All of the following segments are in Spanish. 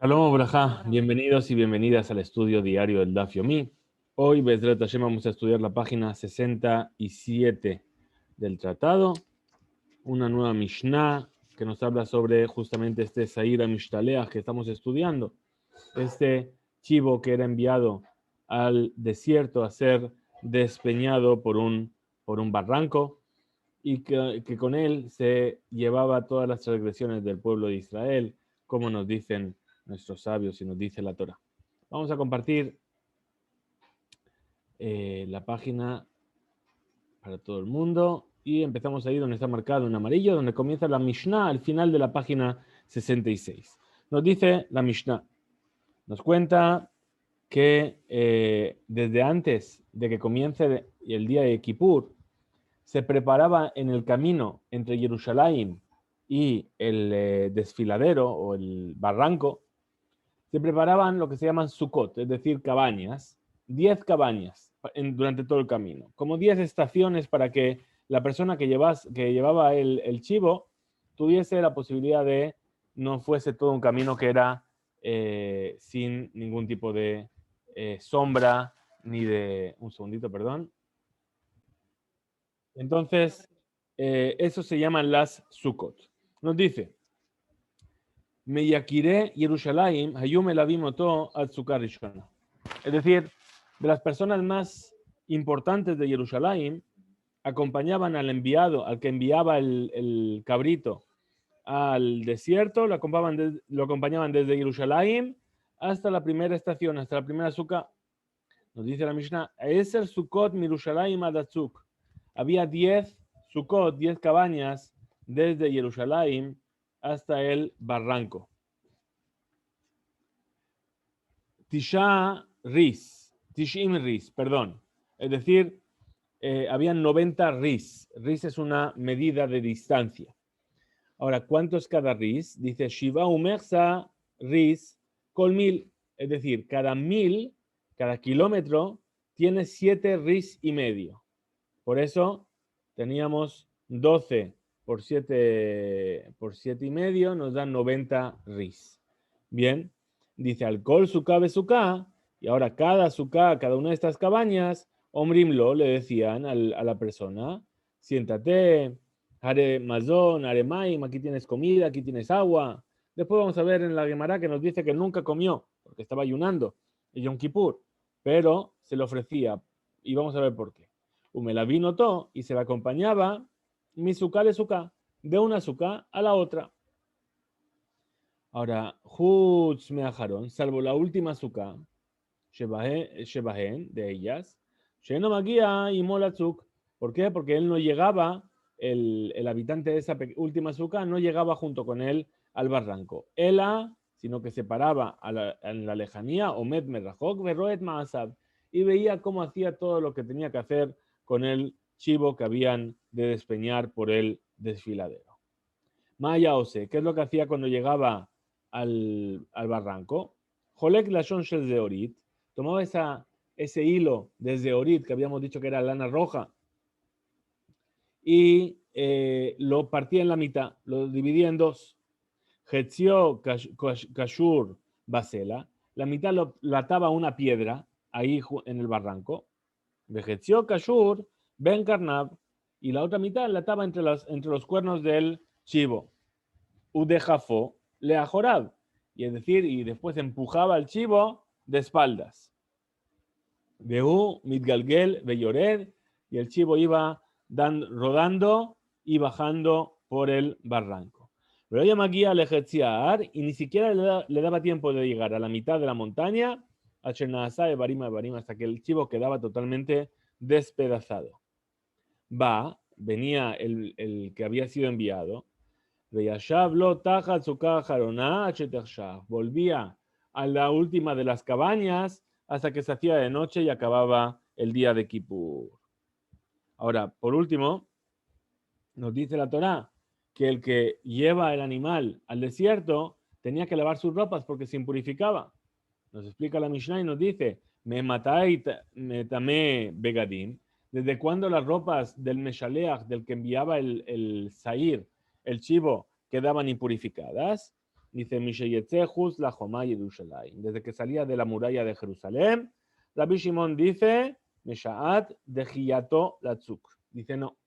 Shalom Brajá, bienvenidos y bienvenidas al estudio diario del Daf Yomi. Hoy, Bezrat Hashem, vamos a estudiar la página 67 del tratado, una nueva Mishnah que nos habla sobre justamente este Saira Mishtaleach que estamos estudiando, este chivo que era enviado al desierto a ser despeñado por un barranco y que con él se llevaba todas las transgresiones del pueblo de Israel, como nos dicen nuestros sabios y nos dice la Torah. Vamos a compartir la página para todo el mundo y empezamos ahí donde está marcado en amarillo, donde comienza la Mishnah al final de la página 66. Nos dice la Mishnah, nos cuenta que desde antes de que comience el día de Kippur, se preparaba en el camino entre Jerusalén y el desfiladero o el barranco, se preparaban lo que se llaman Sukkot, es decir, cabañas, 10 cabañas durante todo el camino, como 10 estaciones para que la persona que llevaba el chivo tuviese la posibilidad de no fuese todo un camino que era sin ningún tipo de sombra ni de... Un segundito, perdón. Entonces, eso se llaman las Sukkot. Nos dice, Meyakire Yerushalayim, Hayum Elavim Oto Atzukar Rishona. Es decir, de las personas más importantes de Jerusalén, acompañaban al enviado, al que enviaba el cabrito al desierto, lo acompañaban desde Jerusalén hasta la primera estación, hasta la primera Sukkah. Nos dice la Mishnah, Eser Sukkot Mirushalayim Adatzuk. Había 10 Sukkot, 10 cabañas desde Jerusalén hasta el barranco. Tishim Ris, perdón. Es decir, habían 90 Ris. Ris es una medida de distancia. Ahora, ¿cuánto es cada Ris? Dice Shiva Umersa Ris Kol Mil. Es decir, cada kilómetro tiene 7 Ris y medio. Por eso teníamos 12 por 7 y medio, nos dan 90 Ris. Bien, dice alcohol suká besuká, y ahora cada una de estas cabañas, Omrimlo le decían a la persona, siéntate, hare mazón, hare maim, aquí tienes comida, aquí tienes agua. Después vamos a ver en la Gemara que nos dice que nunca comió, porque estaba ayunando, en Yom Kippur, pero se le ofrecía, y vamos a ver por qué. Umelaví notó y se la acompañaba mi suká de suká, de una suká a la otra. Ahora, Hutz Meajaron, salvo la última suká, Shebahen, de ellas, Sheno Magia y Molatzuk. ¿Por qué? Porque él no llegaba, el habitante de esa última suká no llegaba junto con él al barranco. Ela, sino que se paraba en la lejanía, Omed Merrajok, Verroet Maasab, y veía cómo hacía todo lo que tenía que hacer con el chivo que habían de despeñar por el desfiladero. Maya Ose, ¿qué es lo que hacía cuando llegaba al barranco? Jolek Lashon Shel Zeorit, tomaba ese hilo desde Orit, que habíamos dicho que era lana roja, y lo partía en la mitad, lo dividía en dos. Hetzio Kashur Basela, la mitad la ataba a una piedra, ahí en el barranco. Vejetzio Kashur Ben Karnab, y la otra mitad la ataba entre los cuernos del chivo. Udejafo Leajorab, y es decir, y después empujaba al chivo de espaldas. Behu Midgalgel Beyored, y el chivo iba rodando y bajando por el barranco. Pero ella maquía al ejerciar y ni siquiera le daba tiempo de llegar a la mitad de la montaña, a Chernazá de Barima, hasta que el chivo quedaba totalmente despedazado. Venía el que había sido enviado, volvía a la última de las cabañas hasta que se hacía de noche y acababa el día de Kippur. Ahora, por último, nos dice la Torá que el que lleva el animal al desierto tenía que lavar sus ropas porque se impurificaba. Nos explica la Mishnah y nos dice, me matai metame begadim, ¿desde cuándo las ropas del Meshaleach, del que enviaba el Sair, el chivo, quedaban impurificadas? Dice Misheyetzehus la Jomá Yerushalayim. Desde que salía de la muralla de Jerusalén, Rabbi Shimon dice, Meshaat de Giyato Latzuk. Dice no,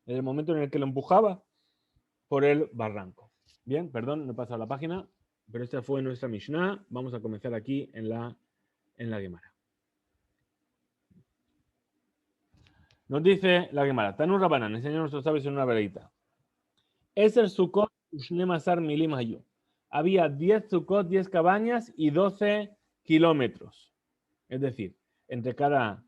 en el momento en el que lo empujaba por el barranco. Bien, perdón, no he pasado la página, pero esta fue nuestra Mishnah. Vamos a comenzar aquí en la Gemara. Nos dice la Gemara, Tanur Rabanan, enseña a nuestros sabios en una veredita. Eser Sukkot Ushnemasar Milim Hayu. Había 10 Sukkot, 10 cabañas y 12 kilómetros. Es decir, entre cada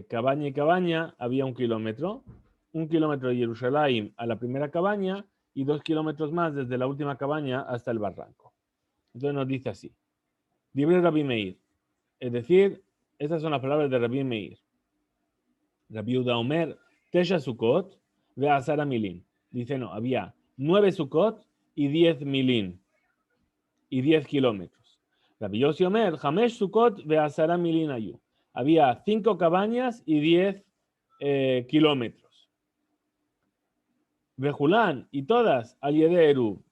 cabaña y cabaña había 1 kilómetro. 1 kilómetro de Jerusalén a la primera cabaña y 2 kilómetros más desde la última cabaña hasta el barranco. Entonces nos dice así. Dibre Rabbi Meir. Es decir, estas son las palabras de Rabbi Meir. Rabbi Uda Omer, Tesha Sukkot, ve a Sara Milin. Dice, no, había 9 Sukkot y 10 Milin. Y 10 kilómetros. Rabbi Yossi Omer, Hamesh Sukkot, ve a Sara Milin Ayu. Había 5 cabañas y 10 kilómetros. Vejulán, y todas, al Yede Eru.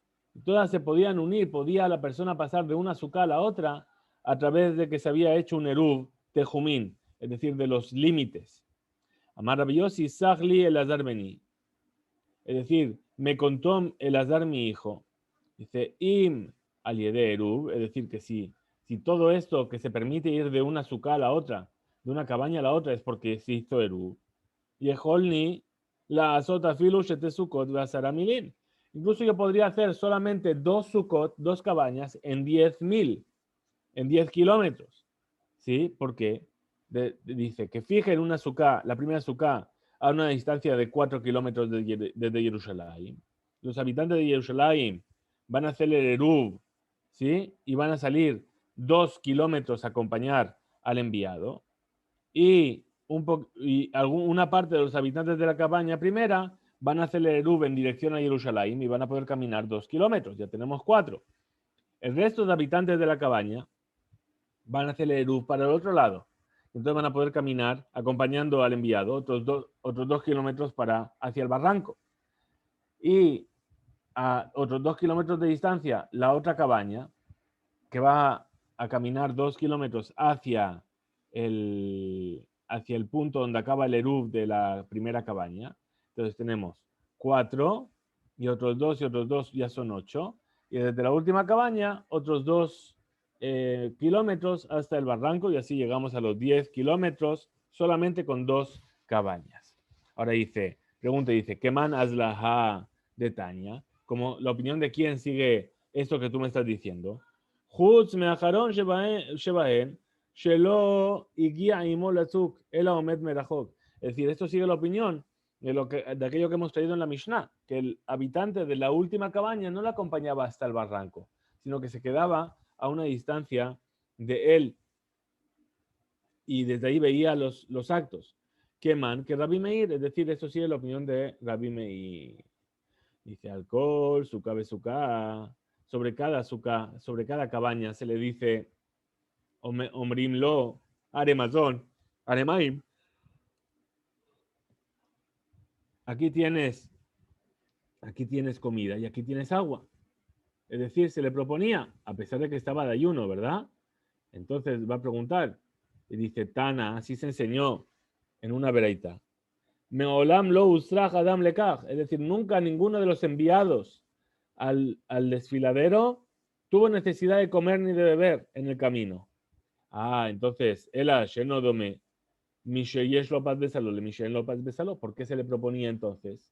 Todas se podían unir, podía la persona pasar de una sukkah a la otra a través de que se había hecho un Eruv Tejumín, es decir, de los límites. Amar Rabbi Yossi, Sahli Elazar Beni. Es decir, me contó Elazar mi hijo. Dice, Im al Yede Eruv, es decir, que si todo esto que se permite ir de una sukkah a la otra, de una cabaña a la otra, es porque se hizo Eruv. Y Ejolni, la azota filu shete sukkot vasara milin. Incluso yo podría hacer solamente 2 sukkot, 2 cabañas en 10.000, en 10 kilómetros. ¿Sí? Porque dice que fijen una sukkah, la primera sukkah, a una distancia de 4 kilómetros desde Jerusalén. Los habitantes de Jerusalén van a hacer el Eruv, ¿sí? Y van a salir 2 kilómetros a acompañar al enviado. Y una parte de los habitantes de la cabaña primera van a hacer el Eruv en dirección a Jerusalén y van a poder caminar 2 kilómetros. Ya tenemos 4. El resto de habitantes de la cabaña van a hacer el Eruv para el otro lado. Entonces van a poder caminar acompañando al enviado otros 2 kilómetros hacia el barranco. Y a otros 2 kilómetros de distancia, la otra cabaña, que va a caminar 2 kilómetros hacia el punto donde acaba el Eruv de la primera cabaña. Entonces tenemos 4 y otros 2 ya son 8. Y desde la última cabaña, otros 2 kilómetros hasta el barranco y así llegamos a los 10 kilómetros solamente con 2 cabañas. Ahora pregunta, ¿qué man hazla de Tania? Como la opinión de quién sigue esto que tú me estás diciendo. Jutz me'acharon shebahen shelo igia imo latzuk ela omed merachok. Es decir, esto sigue la opinión de aquello que hemos traído en la Mishnah, que el habitante de la última cabaña no la acompañaba hasta el barranco, sino que se quedaba a una distancia de él y desde ahí veía los actos. ¿Qué man? Que Rabbi Meir, es decir, esto sigue la opinión de Rabbi Meir. Dice alcohol, suka besuka. Sobre cada cabaña se le dice omrim lo, aremazón, aremaim. Aquí tienes comida y aquí tienes agua. Es decir, se le proponía, a pesar de que estaba de ayuno, ¿verdad? Entonces va a preguntar, y dice, Tana, así se enseñó en una veraita. Meolam lo usraj adam lekaj. Es decir, nunca ninguno de los enviados al desfiladero tuvo necesidad de comer ni de beber en el camino. Entonces, Ela Shenodome, Misheyesh Lopaz Besalo, le Mishen Lopaz Besalo, ¿por qué se le proponía entonces?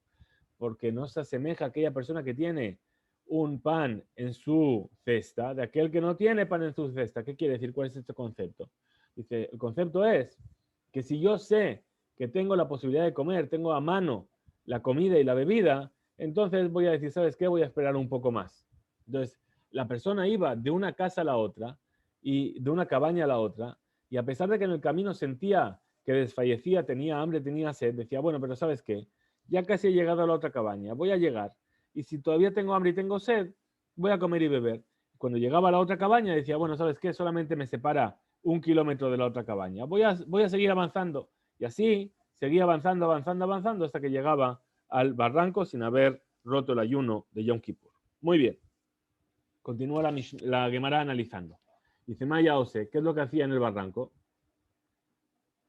Porque no se asemeja a aquella persona que tiene un pan en su cesta, de aquel que no tiene pan en su cesta. ¿Qué quiere decir? ¿Cuál es este concepto? Dice, el concepto es que si yo sé que tengo la posibilidad de comer, tengo a mano la comida y la bebida, entonces voy a decir, ¿sabes qué? Voy a esperar un poco más. Entonces, la persona iba de una casa a la otra y de una cabaña a la otra, y a pesar de que en el camino sentía que desfallecía, tenía hambre, tenía sed, decía, bueno, pero ¿sabes qué? Ya casi he llegado a la otra cabaña, voy a llegar, y si todavía tengo hambre y tengo sed, voy a comer y beber. Cuando llegaba a la otra cabaña, decía, bueno, ¿sabes qué? Solamente me separa 1 kilómetro de la otra cabaña. Voy a seguir avanzando. Y así seguía avanzando hasta que llegaba al barranco sin haber roto el ayuno de Yom Kippur. Muy bien. Continúa la Gemara analizando. Dice, Maya Ose, ¿qué es lo que hacía en el barranco?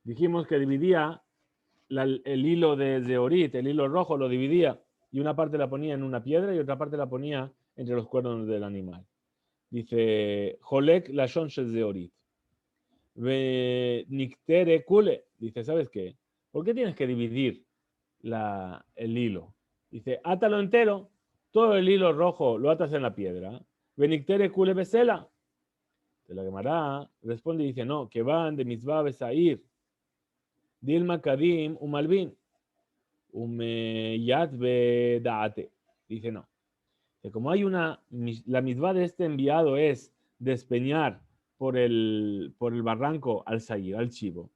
Dijimos que dividía el hilo de Orit, el hilo rojo, lo dividía y una parte la ponía en una piedra y otra parte la ponía entre los cuernos del animal. Dice, Jolek la de Orit. Nictere kule. Dice, ¿sabes qué? ¿Por qué tienes que dividir el hilo? Dice, átalo entero, todo el hilo rojo lo atas en la piedra. Benictere kule besela. De la Gemara responde y dice, no, que van de mitzvah besair. Dilma kadim umalvin. Umeyat bedaate. Dice, no. Que como hay la mitzvah de este enviado es despeñar por el barranco al sair, al chivo.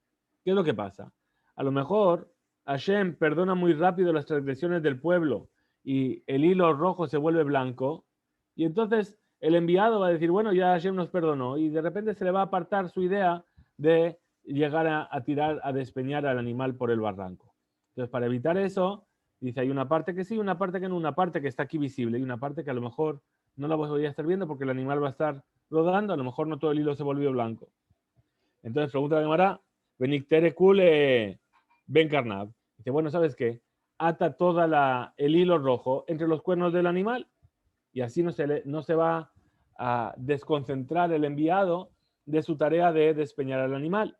¿Qué es lo que pasa? A lo mejor Hashem perdona muy rápido las transgresiones del pueblo y el hilo rojo se vuelve blanco y entonces el enviado va a decir, bueno, ya Hashem nos perdonó y de repente se le va a apartar su idea de llegar a tirar, a despeñar al animal por el barranco. Entonces, para evitar eso, dice, hay una parte que sí, una parte que no, una parte que está aquí visible y una parte que a lo mejor no la voy a estar viendo porque el animal va a estar rodando, a lo mejor no todo el hilo se volvió blanco. Entonces pregunta la Gemara, Benictere Kule Ben Karnab. Dice, bueno, ¿sabes qué? Ata todo el hilo rojo entre los cuernos del animal y así no se va a desconcentrar el enviado de su tarea de despeñar al animal.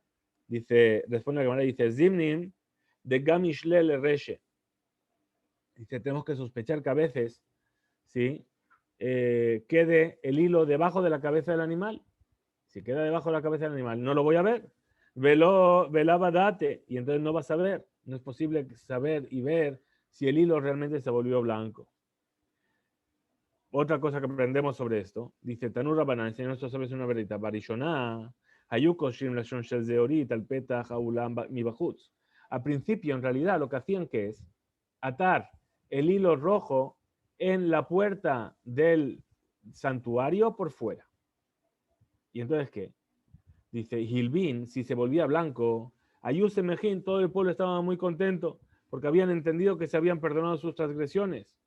Dice, responde la Gemara, dice, Zimnin de Gamishlel Reshe. Dice, tenemos que sospechar que a veces, ¿sí? Quede el hilo debajo de la cabeza del animal. Si queda debajo de la cabeza del animal, no lo voy a ver. Velaba date, y entonces no vas a ver. No es posible saber y ver si el hilo realmente se volvió blanco. Otra cosa que aprendemos sobre esto, dice Tanur Rabbanan, enseña nuestros sabios una verdad. Barishoná, Hayuko Shim Lashon Shel Zeorit, al Petach Haulam Mibachutz. Al principio, en realidad, lo que hacían que es atar el hilo rojo en la puerta del santuario por fuera. ¿Y entonces qué? Dice, Hilbin, si se volvía blanco, Ayuse Mejín, todo el pueblo estaba muy contento porque habían entendido que se habían perdonado sus transgresiones.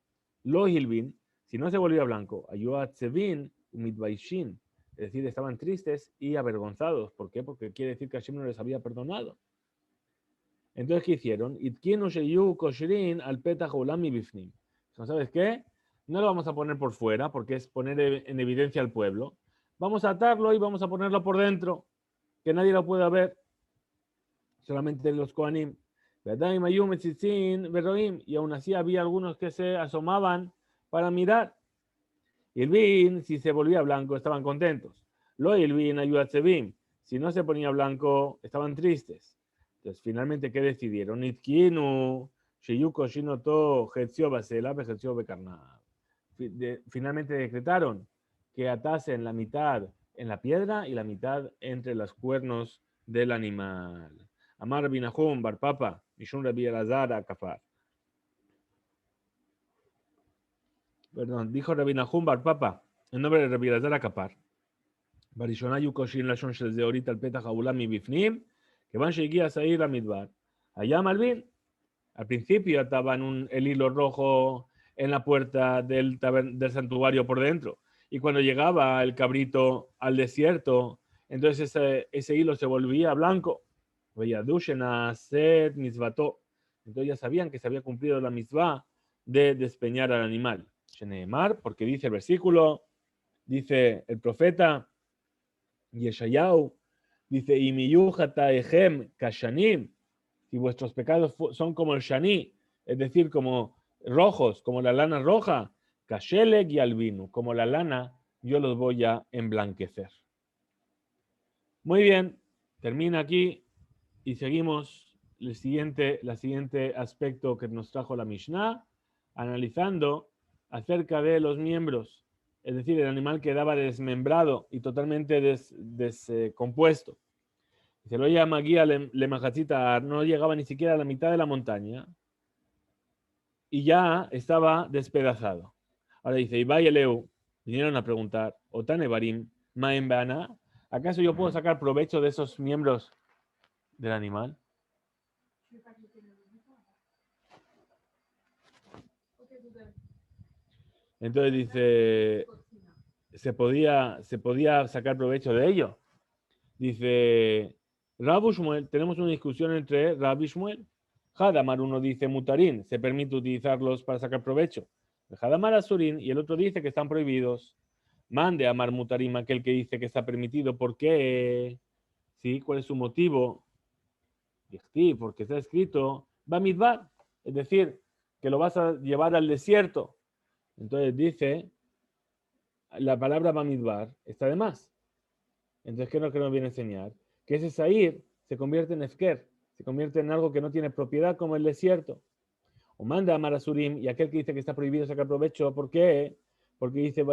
Lo Hilbin, si no se volvía blanco, Ayuatzevin, Umidbaishin, es decir, estaban tristes y avergonzados. ¿Por qué? Porque quiere decir que Hashem no les había perdonado. Entonces, ¿qué hicieron? Al Bifnim. ¿Sabes qué? No lo vamos a poner por fuera porque es poner en evidencia al pueblo. Vamos a atarlo y vamos a ponerlo por dentro, que nadie lo pueda ver, solamente los Kohanim. Y aún así había algunos que se asomaban para mirar. Y el bin, si se volvía blanco, estaban contentos. Lo el bin ayudatzevim. Si no se ponía blanco, estaban tristes. Entonces, finalmente, ¿qué decidieron? Itkinu, sheyuko shinoto, getzio basela, getzio bekarna. Finalmente decretaron que atasen la mitad en la piedra y la mitad entre los cuernos del animal. Amar binahum, barpapa, mishun rabi elazar akafar. Perdón, dijo Rabbi Nahum Bar Papa, en nombre de Rabbi Elazar Akapar. Barishonayu Koshin Lashon Shel Zeorit al Petach Haulam Bifnim, que van Sheiki a Sair a Midbar. Allá Malvin, al principio ataban el hilo rojo en la puerta del santuario por dentro. Y cuando llegaba el cabrito al desierto, entonces ese hilo se volvía blanco. Veyadushena Set Mitzvato. Entonces ya sabían que se había cumplido la mitzvah de despeñar al animal. Sheneemar, porque dice el versículo, dice el profeta Yeshayahu, dice, Imiyuhataehem kashanim, si vuestros pecados son como el shani, es decir, como rojos, como la lana roja, kashelek y albinu, como la lana, yo los voy a emblanquecer. Muy bien, termina aquí y seguimos el siguiente aspecto que nos trajo la Mishnah, analizando acerca de los miembros, es decir, el animal quedaba desmembrado y totalmente descompuesto. Se lo llama guía le majachita, no llegaba ni siquiera a la mitad de la montaña y ya estaba despedazado. Ahora dice, Ibai Eleu, vinieron a preguntar, Otane Barim, Maembana, ¿acaso yo puedo sacar provecho de esos miembros del animal? Entonces dice, se podía sacar provecho de ello. Dice, Rabu Shmuel, tenemos una discusión entre Rab y Shmuel. Hadamar, uno dice mutarín, se permite utilizarlos para sacar provecho. Hadamar Asurin, y el otro dice que están prohibidos. Mande a Amar Mutarim, aquel que dice que está permitido. ¿Por qué? ¿Sí? ¿Cuál es su motivo? Porque está escrito Bamidbar, es decir, que lo vas a llevar al desierto. Entonces dice, la palabra Bamidbar está de más. Entonces, ¿qué es lo que nos viene a enseñar? Que ese Sair se convierte en Efker, se convierte en algo que no tiene propiedad como el desierto. O manda a Marasurim, y aquel que dice que está prohibido sacar provecho, ¿por qué? Porque dice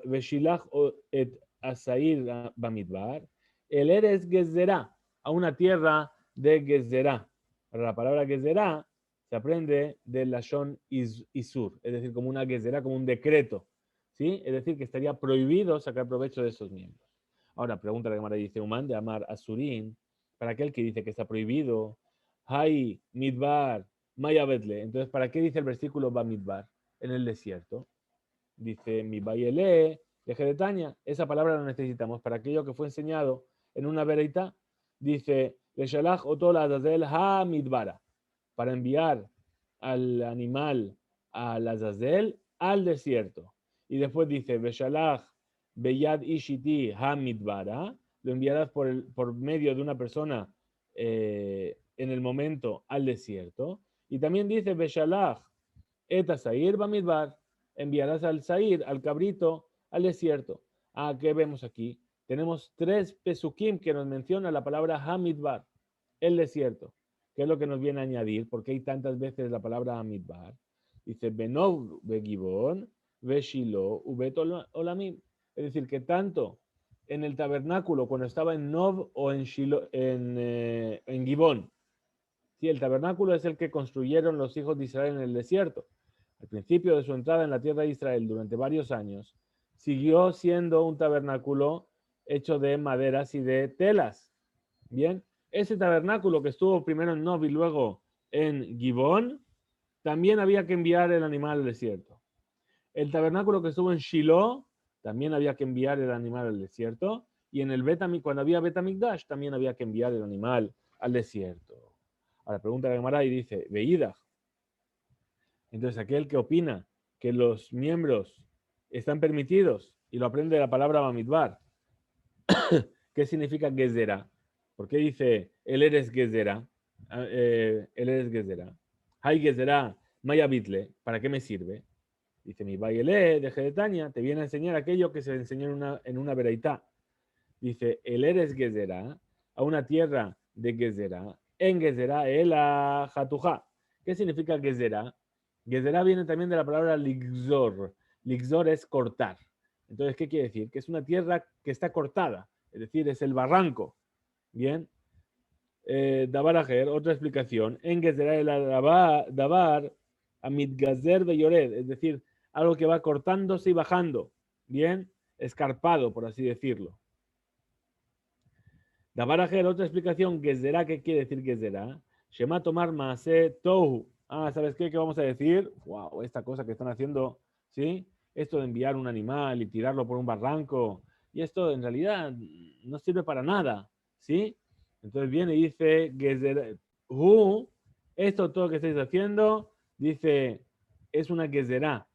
Veshilach et Asair Bamidbar, el Eres Gezerá, a una tierra de Gezerá. Para la palabra Gezerá se aprende del Lashon Isur, es decir, como una Gezerá, como un decreto. ¿Sí? Es decir, que estaría prohibido sacar provecho de esos miembros. Ahora, pregunta la Gemara, dice, Uman de Amar Asurim, para aquel que dice que está prohibido, Hay Midbar, Maya Betle. Entonces, ¿para qué dice el versículo Bamidbar? En el desierto. Dice, mi Bayele, de Jeretaña. Esa palabra la necesitamos para aquello que fue enseñado en una vereita. Dice, Leshalach otol azazel ha midbara. Para enviar al animal al Azazel al desierto. Y después dice, Beshalach beyad ishiti ha midbara. Lo enviarás por medio de una persona en el momento al desierto. Y también dice, Beshalach eta sair bamidbar, enviarás al sair, al cabrito, al desierto. ¿Qué vemos aquí? Tenemos 3 pesukim que nos menciona la palabra hamidbar, el desierto. ¿Qué es lo que nos viene a añadir? ¿Por qué hay tantas veces la palabra hamidbar? Dice, benov begibon, veshilo, ubet olamim. Es decir, que tanto en el tabernáculo, cuando estaba en Nov o en Shilo, en Gibón. Sí, el tabernáculo es el que construyeron los hijos de Israel en el desierto. Al principio de su entrada en la tierra de Israel durante varios años, siguió siendo un tabernáculo hecho de maderas y de telas. Bien, ese tabernáculo que estuvo primero en Nob y luego en Gibón, también había que enviar el animal al desierto. El tabernáculo que estuvo en Shiloh, también había que enviar el animal al desierto. Y en el cuando había Betamikdash, también había que enviar el animal al desierto. Ahora pregunta la Gemara y dice, Veídach. Entonces aquel que opina que los miembros están permitidos y lo aprende de la palabra Bamidbar, ¿qué significa Gezerá? ¿Por qué dice el eres Gezerá? El eres Gezerá. Hay Gezerá, Maya Bitle, ¿para qué me sirve? Dice mi Bayele de Gedetania, te viene a enseñar aquello que se enseñó en una vereitá. Dice, el eres Gezerá, a una tierra de Gezerá, en Gezerá el Jatujá. ¿Qué significa Gezerá? Gezerá viene también de la palabra ligzor. Ligzor es cortar. Entonces, ¿qué quiere decir? Que es una tierra que está cortada, es decir, es el barranco. Bien. Dabar Ajer, otra explicación. En Gezerá el Dabar, Amidgazer Beyored, es decir, algo que va cortándose y bajando. Bien, escarpado, por así decirlo. Dabar Ajer, otra explicación. Gezerá, ¿qué quiere decir Gezerá? Shema tomar maase tohu. ¿Sabes qué? ¿Qué vamos a decir? Wow, esta cosa que están haciendo, ¿sí? Esto de enviar un animal y tirarlo por un barranco, y esto en realidad no sirve para nada, ¿sí? Entonces viene y dice, esto todo que estáis haciendo, dice, es una gezerá,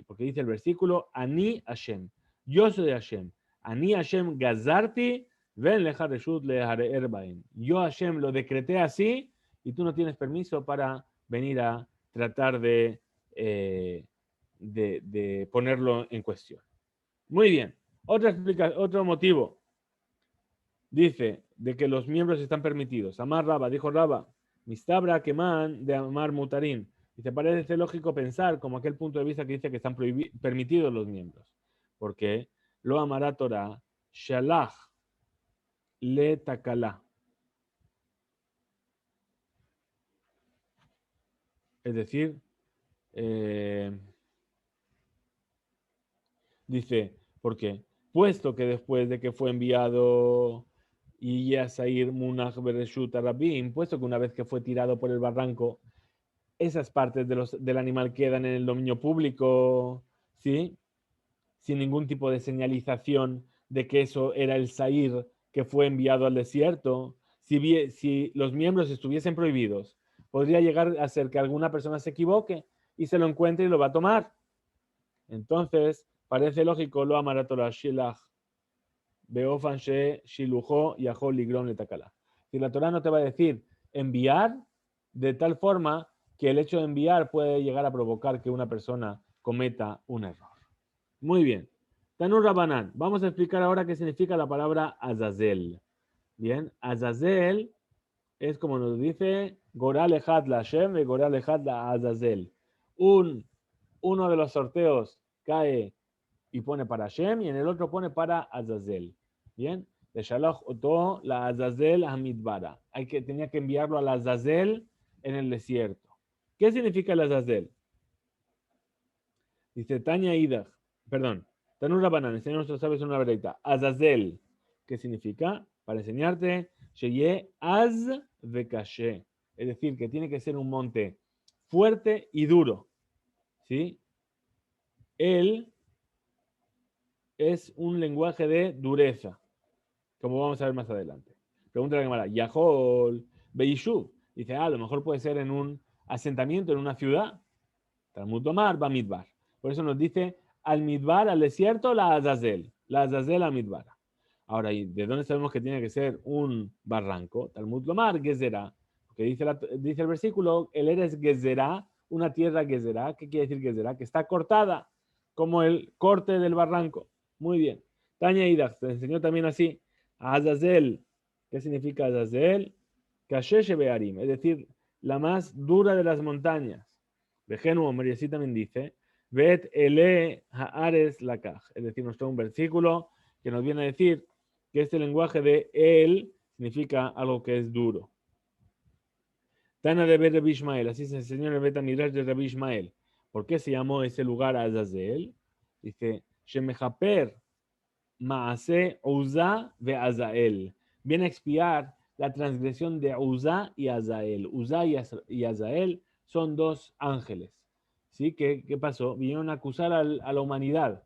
porque dice el versículo, Ani Hashem, yo soy Hashem, Ani Hashem gazarti, ven lejar reshut lehareer baen. Yo Hashem lo decreté así, y tú no tienes permiso para venir a tratar de ponerlo en cuestión. Muy bien. Otro motivo. Dice de que los miembros están permitidos. Amar Raba, dijo Raba, Mistabra Keman de Amar Mutarín. Y te parece lógico pensar como aquel punto de vista que dice que están permitidos los miembros. Porque lo amará Torah, Shalach le takala. Es decir, dice, ¿por qué? Puesto que después de que fue enviado y Yasair Munach Bereshut Arabim, puesto que una vez que fue tirado por el barranco, esas partes del animal quedan en el dominio público, ¿sí? sin ningún tipo de señalización de que eso era el Sair que fue enviado al desierto, si los miembros estuviesen prohibidos, podría llegar a ser que alguna persona se equivoque y se lo encuentre y lo va a tomar. Entonces, parece lógico lo amaratora shilach beofan she shilujo yahol ligron letakala. Si la Torah no te va a decir enviar de tal forma que el hecho de enviar puede llegar a provocar que una persona cometa un error. Muy bien. Tanur Rabanán. Vamos a explicar ahora qué significa la palabra Azazel. Bien, Azazel es como nos dice Goral Ejad la Hashem y Goral Ejad la Azazel. Uno de los sorteos cae y pone para Hashem y en el otro pone para Azazel. Bien, de Shalach Oto la Azazel Hamidbara. Tenía que enviarlo a la Azazel en el desierto. ¿Qué significa el Azazel? Dice Tanya Idach, perdón, Tanur Rabanan, enseña a nuestros sabios una verdad. Azazel, ¿qué significa? Para enseñarte, Sheye Az Vekashe. Es decir, que tiene que ser un monte fuerte y duro. ¿Sí? Él es un lenguaje de dureza, como vamos a ver más adelante. Pregunta la Gemara, Yahol Beishu. Dice, a lo mejor puede ser en un asentamiento, en una ciudad. Talmud Tomar, Bamidbar. Por eso nos dice al Midbar, al desierto, la Azazel al Midbar. Ahora, ¿y de dónde sabemos que tiene que ser un barranco? Talmud Lomar, Gezerá. Porque dice el versículo, el eres Gezerá, una tierra Gezerá. ¿Qué quiere decir Gezerá? Que está cortada, como el corte del barranco. Muy bien. Tanya Idach te enseñó también así. Azazel. ¿Qué significa Azazel? Kasheshe Bearim, es decir, la más dura de las montañas. Vejenu, Mariasí también dice, Vet ele haares lakaj. Es decir, nos trae un versículo que nos viene a decir que este lenguaje de él significa algo que es duro. Tana de Rabbi Ishmael, así se enseñó en el Beta Midrash de Rabbi Ishmael. ¿Por qué se llamó ese lugar Azazel? Dice, Shemechaper Maase Uza ve Azael. Viene a expiar la transgresión de Uza y Azael. Uza y Azael son dos ángeles. ¿Sí? ¿Qué pasó? Vinieron a acusar a la humanidad.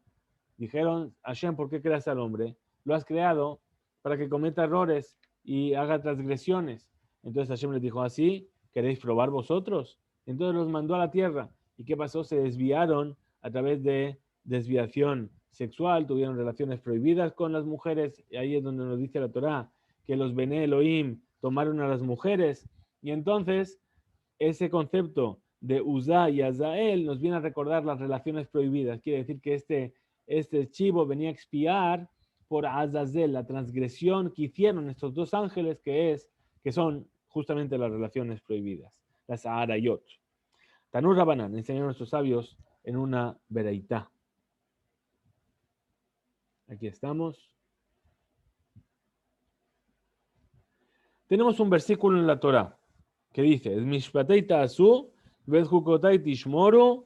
Dijeron, Hashem, ¿por qué creas al hombre? Lo has creado para que cometa errores y haga transgresiones. Entonces Hashem les dijo, ¿así queréis probar vosotros? Entonces los mandó a la tierra. ¿Y qué pasó? Se desviaron a través de desviación sexual, tuvieron relaciones prohibidas con las mujeres. Y ahí es donde nos dice la Torá que los Bene Elohim tomaron a las mujeres. Y entonces ese concepto de Uzá y Azael nos viene a recordar las relaciones prohibidas. Quiere decir que este chivo venía a expiar por Azazel, la transgresión que hicieron estos dos ángeles, que son justamente las relaciones prohibidas, las Arayot. Tanur Rabanan enseñó a nuestros sabios en una vereitá. Aquí estamos. Tenemos un versículo en la Torá que dice, es Mishpatei ta'asu, v'ezhukotai tishmoru,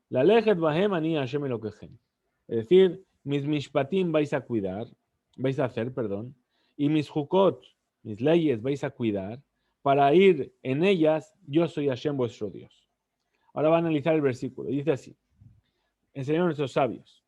lalejet bahem ani Hashem Elokehem. Es decir, mis mishpatim vais a cuidar, vais a hacer, perdón, y mis hukot, mis leyes vais a cuidar, para ir en ellas, yo soy Hashem vuestro Dios. Ahora va a analizar el versículo. Dice así, enseñaron a nuestros sabios,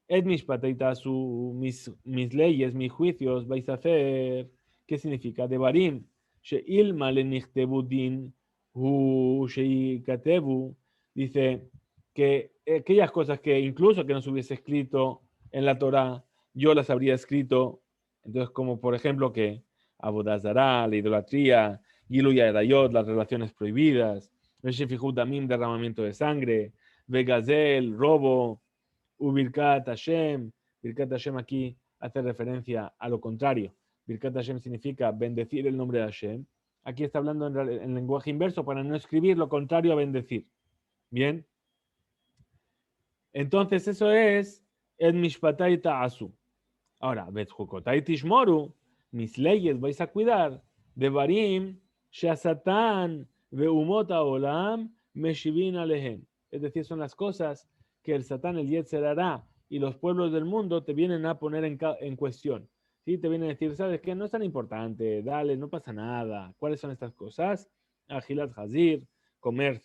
et mishpatei ta'asu, mis leyes, mis juicios vais a hacer. ¿Qué significa? Devarim, she'ilma lenichtebu din, hu she'ikatebu, dice que aquellas cosas que incluso que no se hubiese escrito en la Torá, yo las habría escrito. Entonces, como por ejemplo que Abodazará, la idolatría, Gilu y Erayot, las relaciones prohibidas, Veshefihut Damim, derramamiento de sangre, Vegazel, robo, Ubirkat Hashem. Birkat Hashem aquí hace referencia a lo contrario. Birkat Hashem significa bendecir el nombre de Hashem. Aquí está hablando en lenguaje inverso para no escribir lo contrario a bendecir. Bien. Entonces eso es el Mishpatai Ta'asu. Ahora, Betjukotai Tishmoru, mis leyes vais a cuidar, de Barim, Shasatan, Veumota Olam, Meshivin Alehem. Es decir, son las cosas que el Satán, el Yetzer hará y los pueblos del mundo te vienen a poner en cuestión. ¿Sí? Te vienen a decir, ¿sabes qué? No es tan importante, dale, no pasa nada. ¿Cuáles son estas cosas? Agilat Hazir, comer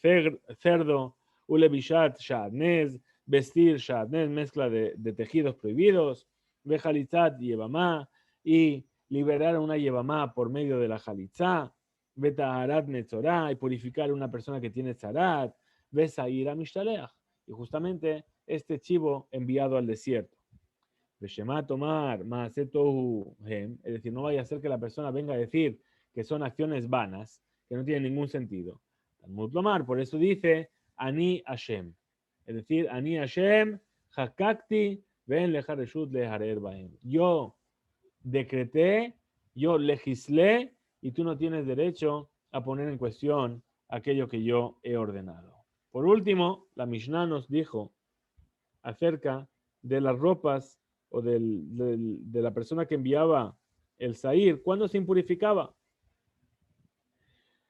cerdo, Ulebishat Shadnez, vestir shatnez, mezcla de tejidos prohibidos, ve jalitzat yevamá, y liberar a una yevamá por medio de la jalitzá, ve taharat netzorá, y purificar a una persona que tiene tzarat, ve sair a mishtaleach, y justamente este chivo enviado al desierto. Veshemá tomar maasetohu hem, es decir, no vaya a ser que la persona venga a decir que son acciones vanas, que no tienen ningún sentido. Talmud Lomar, por eso dice Ani Hashem, es decir, Ani Hashem, Hakakti, ven lejar reshut leharer bahem. Yo decreté, yo legislé, y tú no tienes derecho a poner en cuestión aquello que yo he ordenado. Por último, la Mishnah nos dijo acerca de las ropas o de la persona que enviaba el Zahir, ¿cuándo se impurificaba?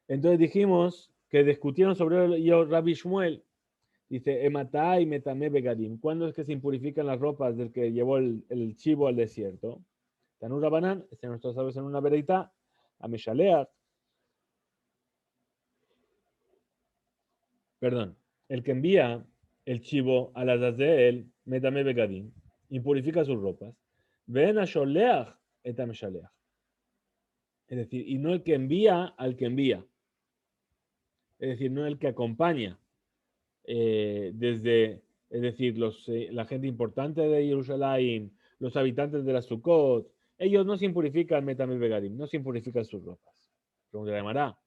Entonces dijimos que discutieron sobre ello Rabbi Shmuel. Dice, Ematai metame begadim. ¿Cuándo es que se impurifican las ropas del que llevó el chivo al desierto? Tanur Rabanán, este nosotros sabemos en una vereita, a Meshaleach. Perdón, el que envía el chivo a las Azazel, metame begadim, impurifica sus ropas. Ven a Sholeach et a Meshaleach. Es decir, y no el que envía al que envía. Es decir, no el que acompaña es decir, la gente importante de Jerusalén, los habitantes de la Sukkot, ellos no se impurifican Metamil Begadim, no se impurifican sus ropas. Pregunta de Mará.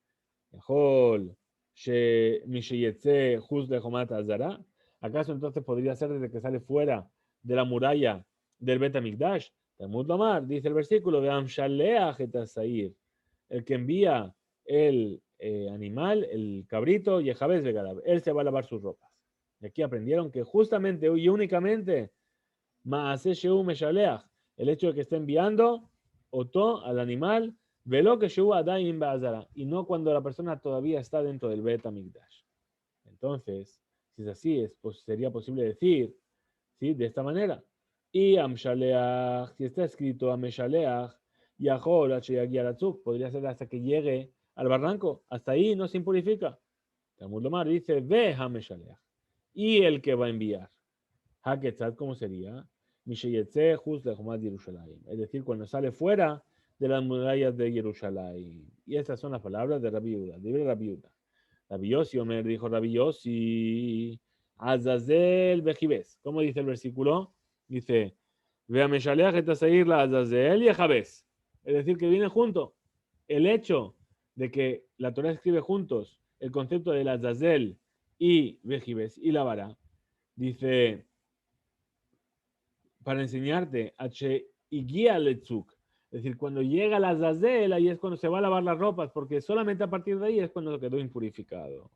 ¿Acaso entonces podría ser desde que sale fuera de la muralla del Bet HaMikdash? Talmud Lomar, dice el versículo, el que envía el animal, el cabrito, Yejabez Begadab, él se va a lavar sus ropas. Y aquí aprendieron que justamente y únicamente Maase Sheu Meshaleach, el hecho de que esté enviando Oto al animal, velo que Sheu Adaim Ba'azara, y no cuando la persona todavía está dentro del Bet HaMikdash. Entonces, si es así, pues sería posible decir, ¿sí? De esta manera. Y Amshaleach, si está escrito Ameshaleach, Yahol H. podría ser hasta que llegue al barranco. Hasta ahí no se impurifica. Talmud Lomar dice, ve Hameshaleach. Y el que va a enviar. Haketzat, ¿cómo sería? Mishayetze Juz Lehomat Yerushalayim. Es decir, cuando sale fuera de las murallas de Jerusalén. Y estas son las palabras de Rabbi Yehuda. Libre Rabbi Yehuda. Rabbi Yossi Omer dijo Rabbi Yossi, Azazel Bejibes. ¿Cómo dice el versículo? Dice, ve a Meshaleach et Asair la Azazel y Ejabes. Es decir, que viene junto. El hecho de que la Torah escribe juntos el concepto de la Azazel y Bejibes y la vara, dice, para enseñarte, H y guía Letzuk. Es decir, cuando llega la Azazel, ahí es cuando se va a lavar las ropas, porque solamente a partir de ahí es cuando quedó impurificado.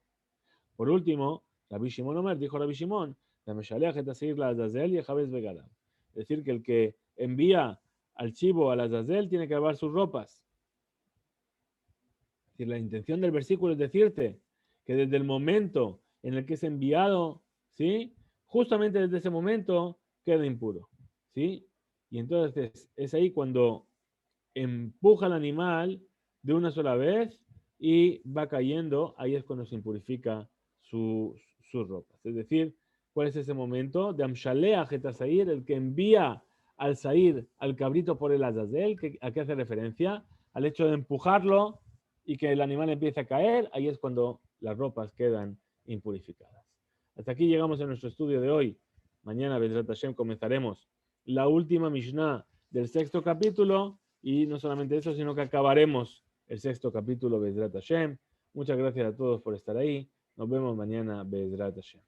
Por último, Rabbi Shimon Omer dijo Rabbi Shimon, la Meshaleach et Asair la Azazel y Ejabes Begadam. Es decir, que el que envía al chivo a la Azazel tiene que lavar sus ropas. Es decir, la intención del versículo es decirte que desde el momento en el que es enviado, ¿sí? Justamente desde ese momento queda impuro, ¿sí? Y entonces es ahí cuando empuja al animal de una sola vez y va cayendo, ahí es cuando se impurifica sus ropas. Es decir, ¿cuál es ese momento? De Amshaleach et Asair, el que envía al Sair, al cabrito por el Azazel, ¿a qué hace referencia? Al hecho de empujarlo y que el animal empiece a caer, ahí es cuando las ropas quedan impurificadas. Hasta aquí llegamos a nuestro estudio de hoy. Mañana, Bezrat Hashem, comenzaremos la última Mishnah del 6º capítulo, y no solamente eso, sino que acabaremos el 6º capítulo, Bezrat Hashem. Muchas gracias a todos por estar ahí. Nos vemos mañana, Bezrat Hashem.